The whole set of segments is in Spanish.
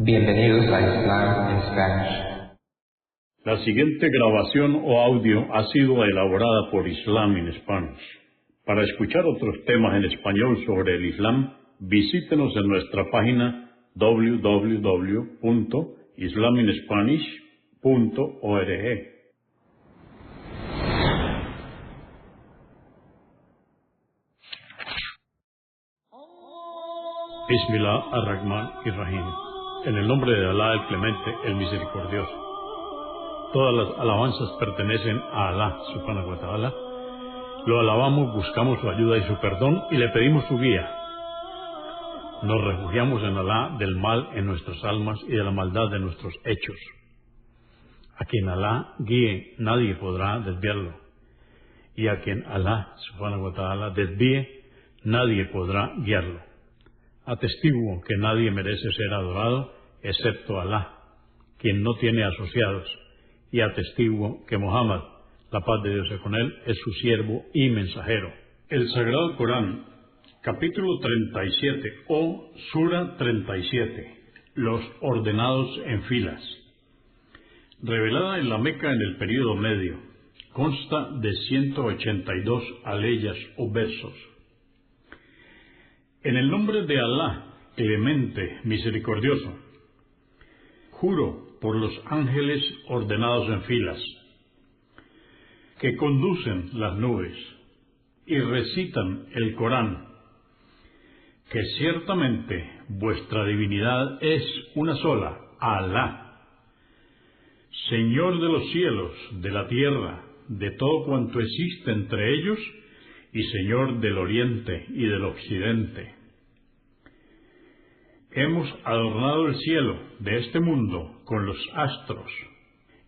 Bienvenidos a Islam en Spanish. La siguiente grabación o audio ha sido elaborada por Islam in Spanish. Para escuchar otros temas en español sobre el Islam, visítenos en nuestra página www.islaminspanish.org. Bismillah ar-Rahman ir-Rahim. En el nombre de Alá el Clemente, el Misericordioso. Todas las alabanzas pertenecen a Alá, subhanahu wa ta'ala. Lo alabamos, buscamos su ayuda y su perdón y le pedimos su guía. Nos refugiamos en Alá del mal en nuestras almas y de la maldad de nuestros hechos. A quien Alá guíe, nadie podrá desviarlo. Y a quien Alá, subhanahu wa ta'ala, desvíe, nadie podrá guiarlo. Atestiguo que nadie merece ser adorado excepto Alá, quien no tiene asociados, y atestiguo que Muhammad, la paz de Dios sea con él, es su siervo y mensajero. El Sagrado Corán, capítulo 37 o Sura 37, los ordenados en filas. Revelada en la Meca en el período medio, consta de 182 aleyas o versos. En el nombre de Alá, clemente, misericordioso, juro por los ángeles ordenados en filas, que conducen las nubes y recitan el Corán, que ciertamente vuestra divinidad es una sola, Alá, Señor de los cielos, de la tierra, de todo cuanto existe entre ellos, y Señor del oriente y del occidente. Hemos adornado el cielo de este mundo con los astros,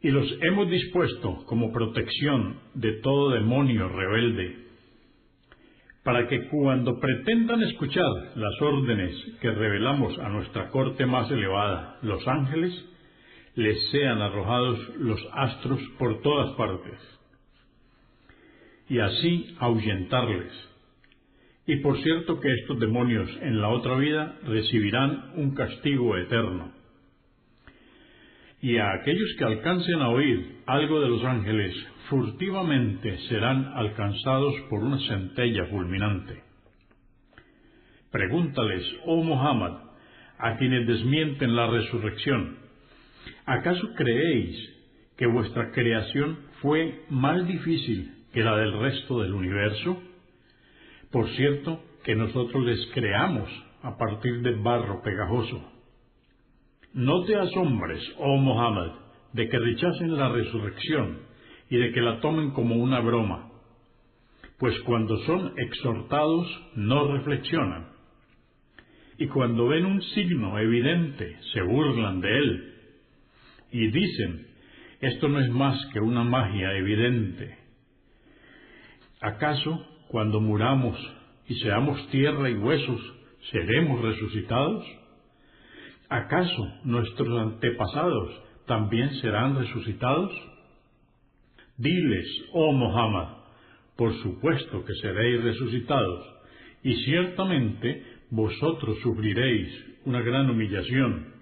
y los hemos dispuesto como protección de todo demonio rebelde, para que cuando pretendan escuchar las órdenes que revelamos a nuestra corte más elevada, los ángeles, les sean arrojados los astros por todas partes, y así ahuyentarles. Y por cierto que estos demonios en la otra vida recibirán un castigo eterno. Y a aquellos que alcancen a oír algo de los ángeles, furtivamente serán alcanzados por una centella fulminante. Pregúntales, oh Muhammad, a quienes desmienten la resurrección, ¿acaso creéis que vuestra creación fue más difícil que la del resto del universo? Por cierto que nosotros les creamos a partir de barro pegajoso. No te asombres, oh Muhammad, de que rechacen la resurrección y de que la tomen como una broma, pues cuando son exhortados no reflexionan, y cuando ven un signo evidente se burlan de él, y dicen, esto no es más que una magia evidente. ¿Acaso cuando muramos y seamos tierra y huesos, seremos resucitados? ¿Acaso nuestros antepasados también serán resucitados? Diles, oh Muhammad, por supuesto que seréis resucitados, y ciertamente vosotros sufriréis una gran humillación.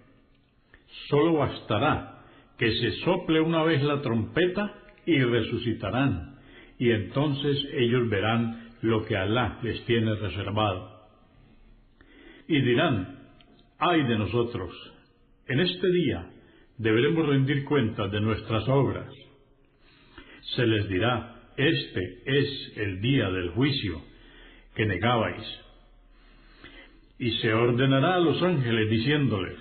Solo bastará que se sople una vez la trompeta y resucitarán, y entonces ellos verán lo que Alá les tiene reservado. Y dirán, ay de nosotros, en este día deberemos rendir cuentas de nuestras obras. Se les dirá, este es el día del juicio que negabais. Y se ordenará a los ángeles diciéndoles,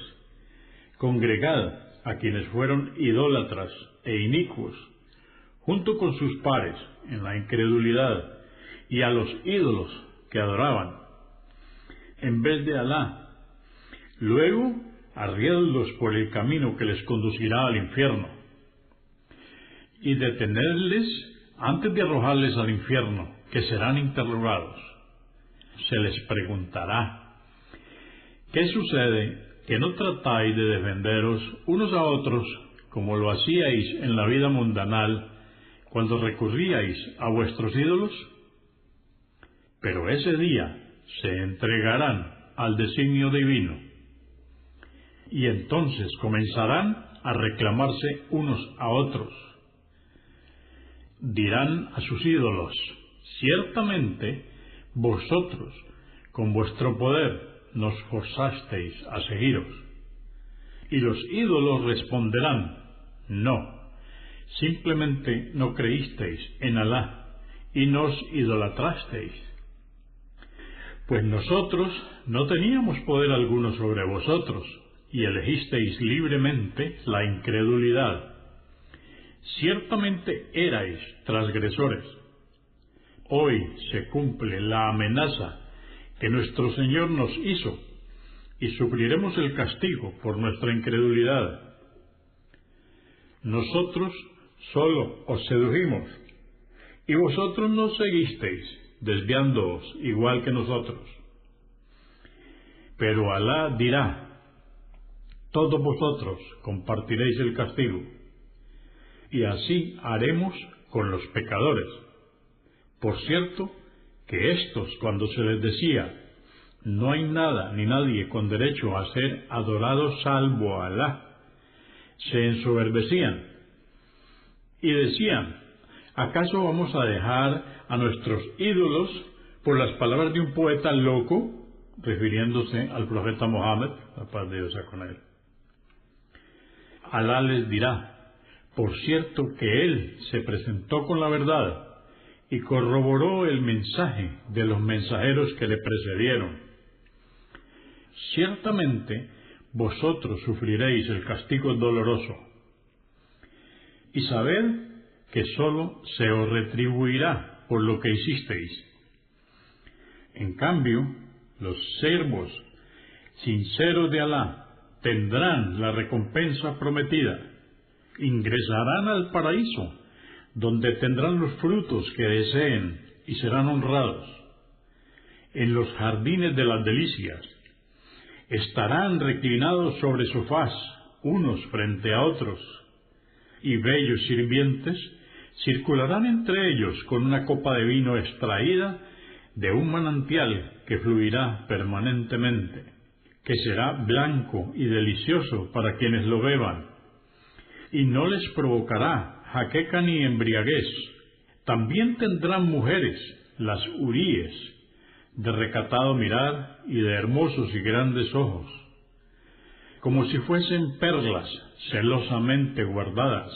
congregad a quienes fueron idólatras e inicuos, junto con sus pares en la incredulidad, y a los ídolos que adoraban, en vez de Alá. Luego, arriédlos por el camino que les conducirá al infierno, y detenerles antes de arrojarles al infierno, que serán interrogados. Se les preguntará, ¿qué sucede que no tratáis de defenderos unos a otros como lo hacíais en la vida mundanal cuando recurríais a vuestros ídolos? Pero ese día se entregarán al designio divino, y entonces comenzarán a reclamarse unos a otros. Dirán a sus ídolos: ciertamente vosotros con vuestro poder nos forzasteis a seguiros. Y los ídolos responderán: no, simplemente no creísteis en Alá y nos idolatrasteis. Pues nosotros no teníamos poder alguno sobre vosotros, y elegisteis libremente la incredulidad. Ciertamente erais transgresores. Hoy se cumple la amenaza que nuestro Señor nos hizo, y sufriremos el castigo por nuestra incredulidad. Nosotros solo os sedujimos, y vosotros nos seguisteis, desviándoos igual que nosotros. Pero Alá dirá: todos vosotros compartiréis el castigo, y así haremos con los pecadores. Por cierto, que estos, cuando se les decía: no hay nada ni nadie con derecho a ser adorado salvo Alá, se ensoberbecían y decían: ¿acaso vamos a dejar a nuestros ídolos por las palabras de un poeta loco? Refiriéndose al profeta Mohammed, la paz de Dios sea con él. Alá les dirá: por cierto que él se presentó con la verdad y corroboró el mensaje de los mensajeros que le precedieron. Ciertamente vosotros sufriréis el castigo doloroso, y sabed que sólo se os retribuirá por lo que hicisteis. En cambio, los siervos sinceros de Alá tendrán la recompensa prometida, ingresarán al paraíso, donde tendrán los frutos que deseen y serán honrados. En los jardines de las delicias estarán reclinados sobre sofás, unos frente a otros, y bellos sirvientes circularán entre ellos con una copa de vino extraída de un manantial que fluirá permanentemente, que será blanco y delicioso para quienes lo beban, y no les provocará jaqueca ni embriaguez. También tendrán mujeres, las huríes, de recatado mirar y de hermosos y grandes ojos, como si fuesen perlas celosamente guardadas.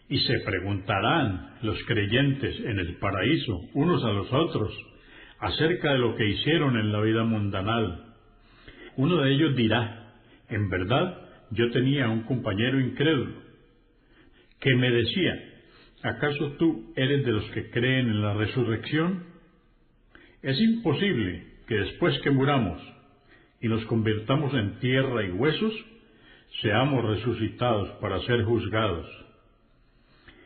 Y se preguntarán los creyentes en el paraíso unos a los otros acerca de lo que hicieron en la vida mundanal. Uno de ellos dirá: en verdad, yo tenía un compañero incrédulo que me decía: ¿acaso tú eres de los que creen en la resurrección? Es imposible que después que muramos y nos convirtamos en tierra y huesos, seamos resucitados para ser juzgados.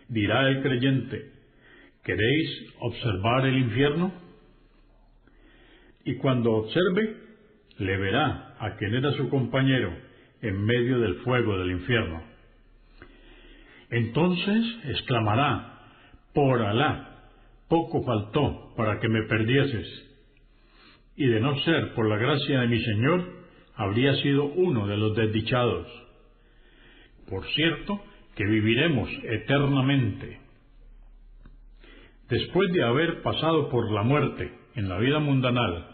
Dirá el creyente: ¿queréis observar el infierno? Y cuando observe, le verá a quien era su compañero en medio del fuego del infierno. Entonces exclamará: por Alá, poco faltó para que me perdieses, y de no ser por la gracia de mi Señor, habría sido uno de los desdichados. Por cierto, que viviremos eternamente. Después de haber pasado por la muerte en la vida mundanal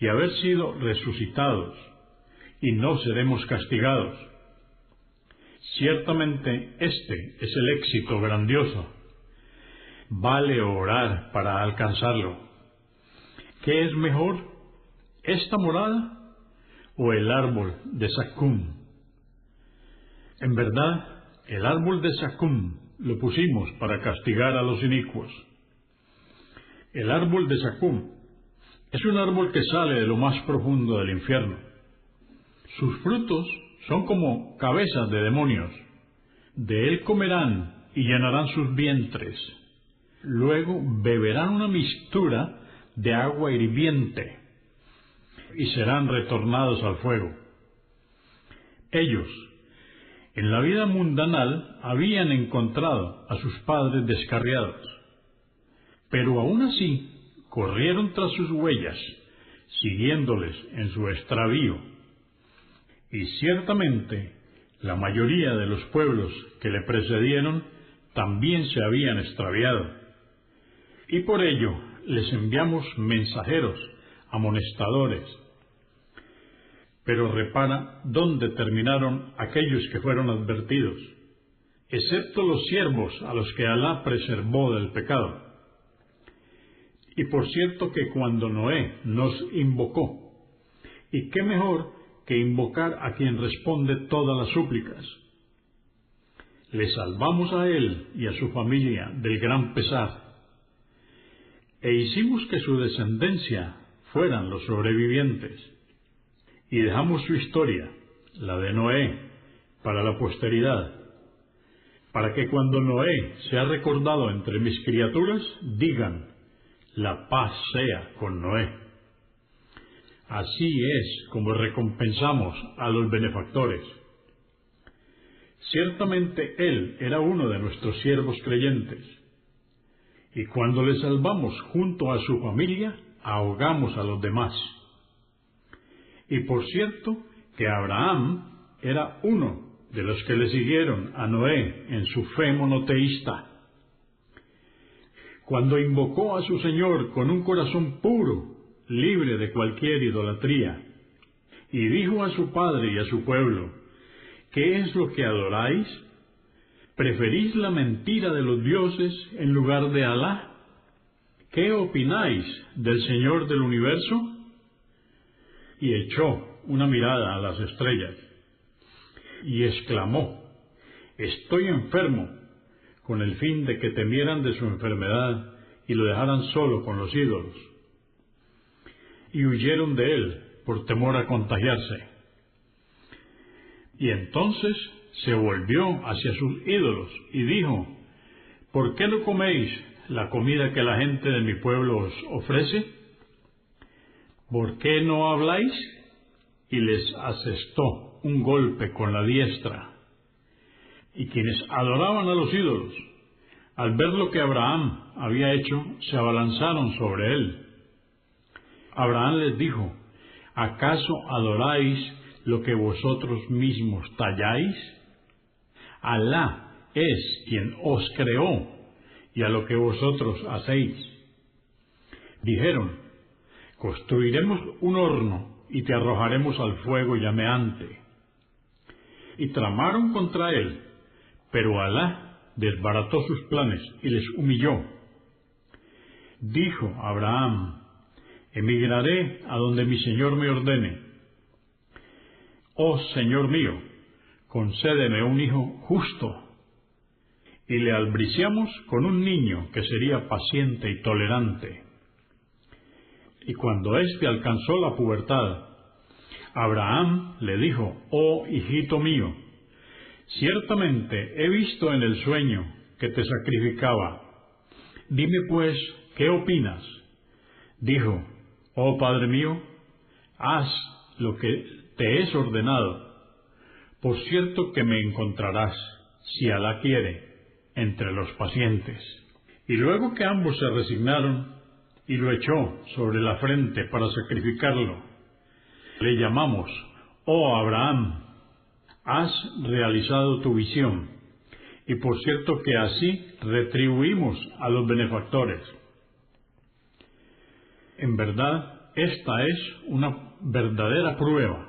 y haber sido resucitados, y no seremos castigados. Ciertamente este es el éxito grandioso. Vale orar para alcanzarlo. ¿Qué es mejor, esta morada o el árbol de Zakum? En verdad, el árbol de Zakum lo pusimos para castigar a los inicuos. El árbol de Zakum es un árbol que sale de lo más profundo del infierno. Sus frutos son como cabezas de demonios. De él comerán y llenarán sus vientres. Luego beberán una mixtura de agua hirviente y serán retornados al fuego. Ellos, en la vida mundanal, habían encontrado a sus padres descarriados, pero aún así corrieron tras sus huellas, siguiéndoles en su extravío. Y ciertamente la mayoría de los pueblos que le precedieron también se habían extraviado. Y por ello les enviamos mensajeros, amonestadores. Pero repara dónde terminaron aquellos que fueron advertidos, excepto los siervos a los que Alá preservó del pecado. Y por cierto que cuando Noé nos invocó, y qué mejor que invocar a quien responde todas las súplicas, le salvamos a él y a su familia del gran pesar, e hicimos que su descendencia fueran los sobrevivientes, y dejamos su historia, la de Noé, para la posteridad, para que cuando Noé sea recordado entre mis criaturas, digan: la paz sea con Noé. Así es como recompensamos a los benefactores. Ciertamente él era uno de nuestros siervos creyentes, y cuando le salvamos junto a su familia, ahogamos a los demás. Y por cierto que Abraham era uno de los que le siguieron a Noé en su fe monoteísta. Cuando invocó a su Señor con un corazón puro, libre de cualquier idolatría, y dijo a su padre y a su pueblo: ¿qué es lo que adoráis? ¿Preferís la mentira de los dioses en lugar de Alá? ¿Qué opináis del Señor del universo? Y echó una mirada a las estrellas, y exclamó: estoy enfermo, con el fin de que temieran de su enfermedad y lo dejaran solo con los ídolos. Y huyeron de él por temor a contagiarse. Y entonces se volvió hacia sus ídolos y dijo: ¿por qué no coméis la comida que la gente de mi pueblo os ofrece? ¿Por qué no habláis? Y les asestó un golpe con la diestra. Y quienes adoraban a los ídolos, al ver lo que Abraham había hecho, se abalanzaron sobre él. Abraham les dijo: ¿acaso adoráis lo que vosotros mismos talláis? Alá es quien os creó, y a lo que vosotros hacéis. Dijeron: construiremos un horno y te arrojaremos al fuego llameante. Y tramaron contra él, pero Alá desbarató sus planes y les humilló. Dijo Abraham: emigraré a donde mi Señor me ordene. Oh Señor mío, concédeme un hijo justo. Y le albriciamos con un niño que sería paciente y tolerante. Y cuando éste alcanzó la pubertad, Abraham le dijo: oh hijito mío, ciertamente he visto en el sueño que te sacrificaba. Dime pues, ¿qué opinas? Dijo: oh padre mío, haz lo que te es ordenado. Por cierto que me encontrarás, si Alá quiere, entre los pacientes. Y luego que ambos se resignaron, y lo echó sobre la frente para sacrificarlo, le llamamos: oh Abraham, has realizado tu visión, y por cierto que así retribuimos a los benefactores. En verdad, esta es una verdadera prueba.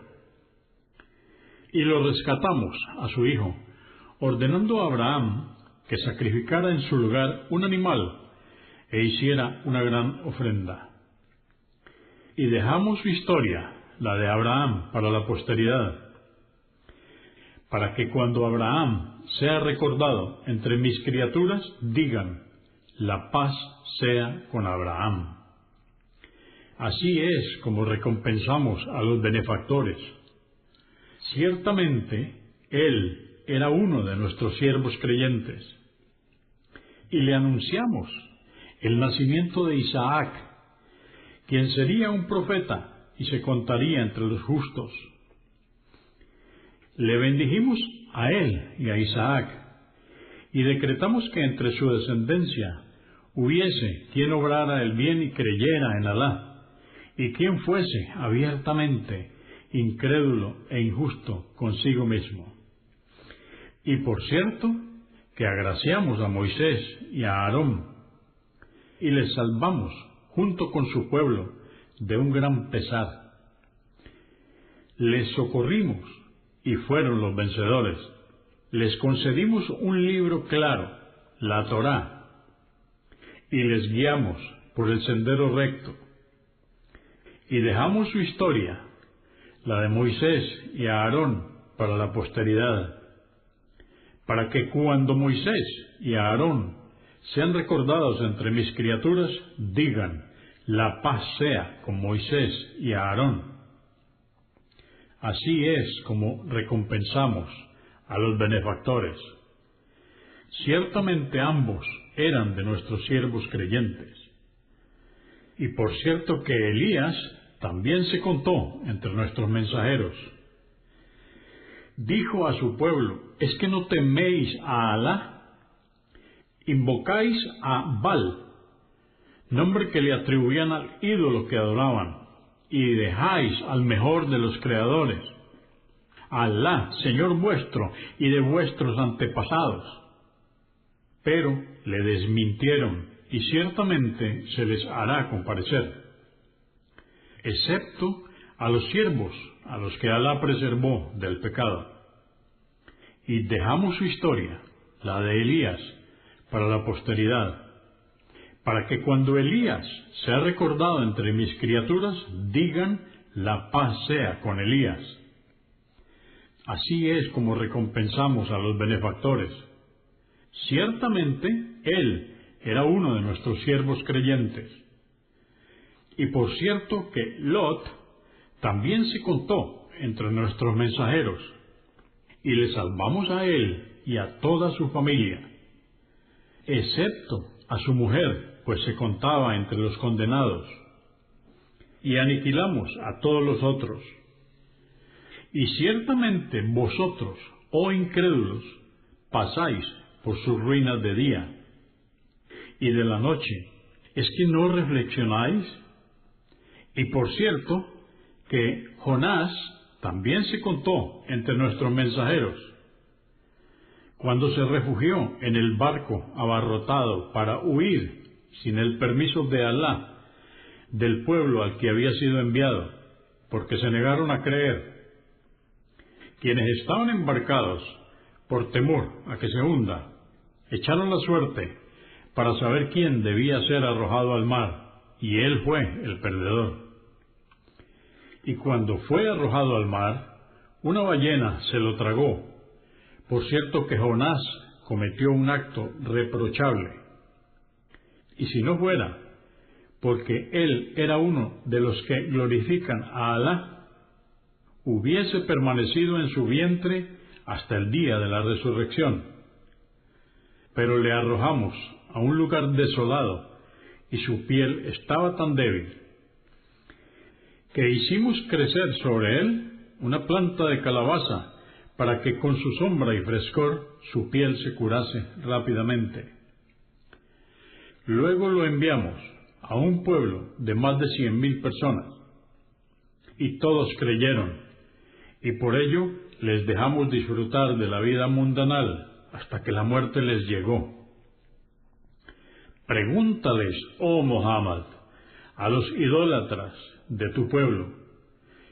Y lo rescatamos a su hijo, ordenando a Abraham que sacrificara en su lugar un animal e hiciera una gran ofrenda. Y dejamos su historia, la de Abraham, para la posteridad, para que cuando Abraham sea recordado entre mis criaturas, digan: la paz sea con Abraham. Así es como recompensamos a los benefactores. Ciertamente, él era uno de nuestros siervos creyentes. Y le anunciamos el nacimiento de Isaac, quien sería un profeta y se contaría entre los justos. Le bendijimos a él y a Isaac, y decretamos que entre su descendencia hubiese quien obrara el bien y creyera en Alá, y quien fuese abiertamente incrédulo e injusto consigo mismo. Y por cierto, que agraciamos a Moisés y a Aarón, y les salvamos junto con su pueblo de un gran pesar. Les socorrimos y fueron los vencedores. Les concedimos un libro claro, la Torá, y les guiamos por el sendero recto. Y dejamos su historia, la de Moisés y Aarón, para la posteridad, para que cuando Moisés y Aarón sean recordados entre mis criaturas, digan: la paz sea con Moisés y Aarón. Así es como recompensamos a los benefactores. Ciertamente ambos eran de nuestros siervos creyentes. Y por cierto que Elías también se contó entre nuestros mensajeros. Dijo a su pueblo: ¿es que no teméis a Alá? Invocáis a Baal, nombre que le atribuían al ídolo que adoraban, y dejáis al mejor de los creadores, Alá, Señor vuestro y de vuestros antepasados. Pero le desmintieron, y ciertamente se les hará comparecer, excepto a los siervos a los que Alá preservó del pecado. Y dejamos su historia, la de Elías, para la posteridad, para que cuando Elías sea recordado entre mis criaturas, digan: la paz sea con Elías. Así es como recompensamos a los benefactores. Ciertamente, él era uno de nuestros siervos creyentes. Y por cierto que Lot también se contó entre nuestros mensajeros, y le salvamos a él y a toda su familia, excepto a su mujer, pues se contaba entre los condenados, y aniquilamos a todos los otros. Y ciertamente vosotros, oh incrédulos, pasáis por sus ruinas de día y de la noche. ¿Es que no reflexionáis? Y por cierto que Jonás también se contó entre nuestros mensajeros, cuando se refugió en el barco abarrotado para huir, sin el permiso de Alá, del pueblo al que había sido enviado, porque se negaron a creer. Quienes estaban embarcados, por temor a que se hunda, echaron la suerte para saber quién debía ser arrojado al mar, y él fue el perdedor. Y cuando fue arrojado al mar, una ballena se lo tragó. Por cierto que Jonás cometió un acto reprochable. Y si no fuera porque él era uno de los que glorifican a Alá, hubiese permanecido en su vientre hasta el día de la resurrección. Pero le arrojamos a un lugar desolado, y su piel estaba tan débil, que hicimos crecer sobre él una planta de calabaza, para que con su sombra y frescor su piel se curase rápidamente. Luego lo enviamos a un pueblo de más de 100,000 personas, y todos creyeron, y por ello les dejamos disfrutar de la vida mundanal hasta que la muerte les llegó. Pregúntales, oh Muhammad, a los idólatras de tu pueblo,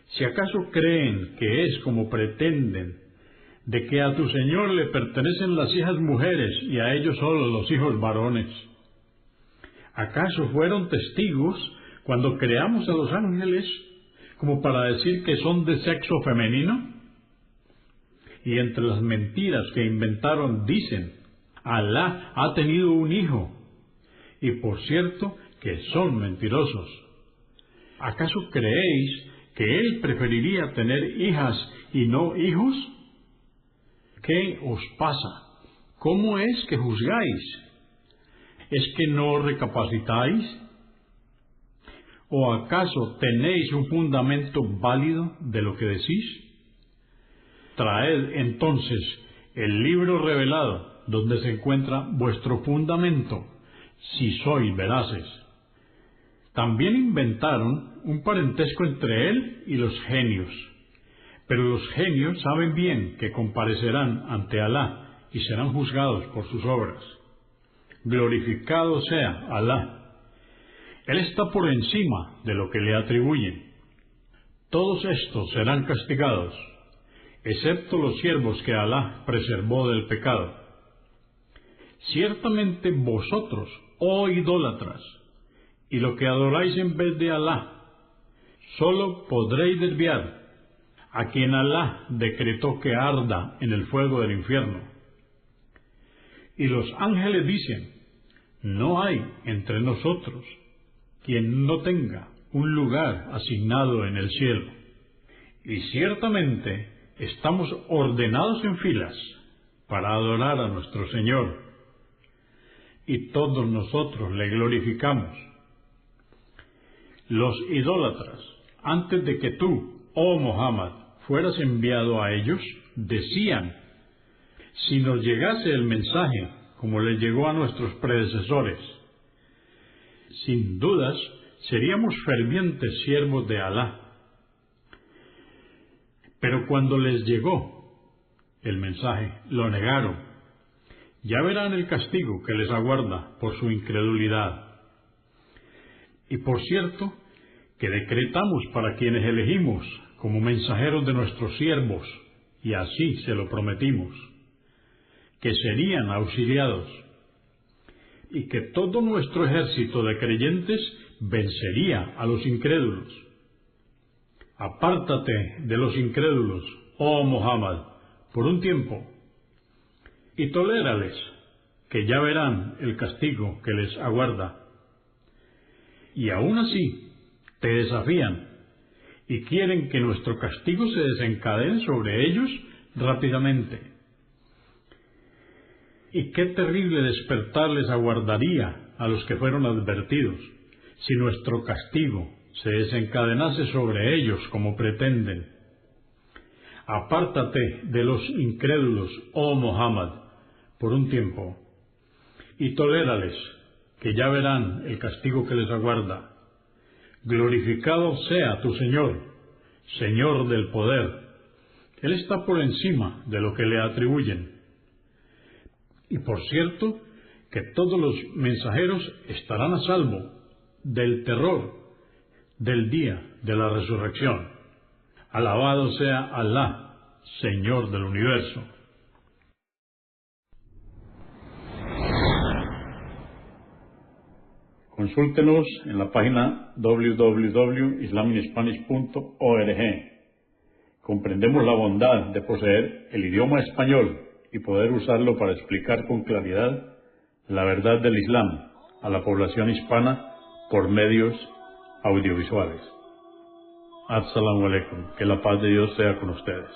si acaso creen que es como pretenden, de que a tu Señor le pertenecen las hijas mujeres y a ellos solo los hijos varones. ¿Acaso fueron testigos cuando creamos a los ángeles como para decir que son de sexo femenino? Y entre las mentiras que inventaron dicen: Alá ha tenido un hijo, y por cierto que son mentirosos. ¿Acaso creéis que él preferiría tener hijas y no hijos? ¿Qué os pasa? ¿Cómo es que juzgáis? ¿Es que no recapacitáis? ¿O acaso tenéis un fundamento válido de lo que decís? Traed entonces el libro revelado, donde se encuentra vuestro fundamento, si sois veraces. También inventaron un parentesco entre él y los genios, Pero los genios saben bien que comparecerán ante Alá y serán juzgados por sus obras. Glorificado sea Alá. Él está por encima de lo que le atribuyen. Todos estos serán castigados, excepto los siervos que Alá preservó del pecado. Ciertamente vosotros, oh idólatras, y lo que adoráis en vez de Alá, solo podréis desviar a quien Alá decretó que arda en el fuego del infierno. Y los ángeles dicen: no hay entre nosotros quien no tenga un lugar asignado en el cielo. Y ciertamente estamos ordenados en filas para adorar a nuestro Señor, y todos nosotros le glorificamos. Los idólatras, antes de que tú, oh Muhammad, fueras enviado a ellos, decían: si nos llegase el mensaje como les llegó a nuestros predecesores, sin dudas seríamos fervientes siervos de Alá. Pero cuando les llegó el mensaje, lo negaron. Ya verán el castigo que les aguarda por su incredulidad. Y por cierto, que decretamos para quienes elegimos como mensajeros de nuestros siervos, y así se lo prometimos, que serían auxiliados, y que todo nuestro ejército de creyentes vencería a los incrédulos. Apártate de los incrédulos, oh Muhammad, por un tiempo, y tolérales, que ya verán el castigo que les aguarda. Y aún así te desafían y quieren que nuestro castigo se desencadene sobre ellos rápidamente. Y qué terrible despertar les aguardaría a los que fueron advertidos si nuestro castigo se desencadenase sobre ellos como pretenden. Apártate de los incrédulos, oh Muhammad, por un tiempo, y tolérales, que ya verán el castigo que les aguarda. Glorificado sea tu Señor, Señor del poder. Él está por encima de lo que le atribuyen. Y por cierto, que todos los mensajeros estarán a salvo del terror del día de la resurrección. Alabado sea Alá, Señor del universo. Consúltenos en la página www.islaminspanish.org. Comprendemos la bondad de poseer el idioma español y poder usarlo para explicar con claridad la verdad del Islam a la población hispana por medios audiovisuales. Assalamu alaikum. Que la paz de Dios sea con ustedes.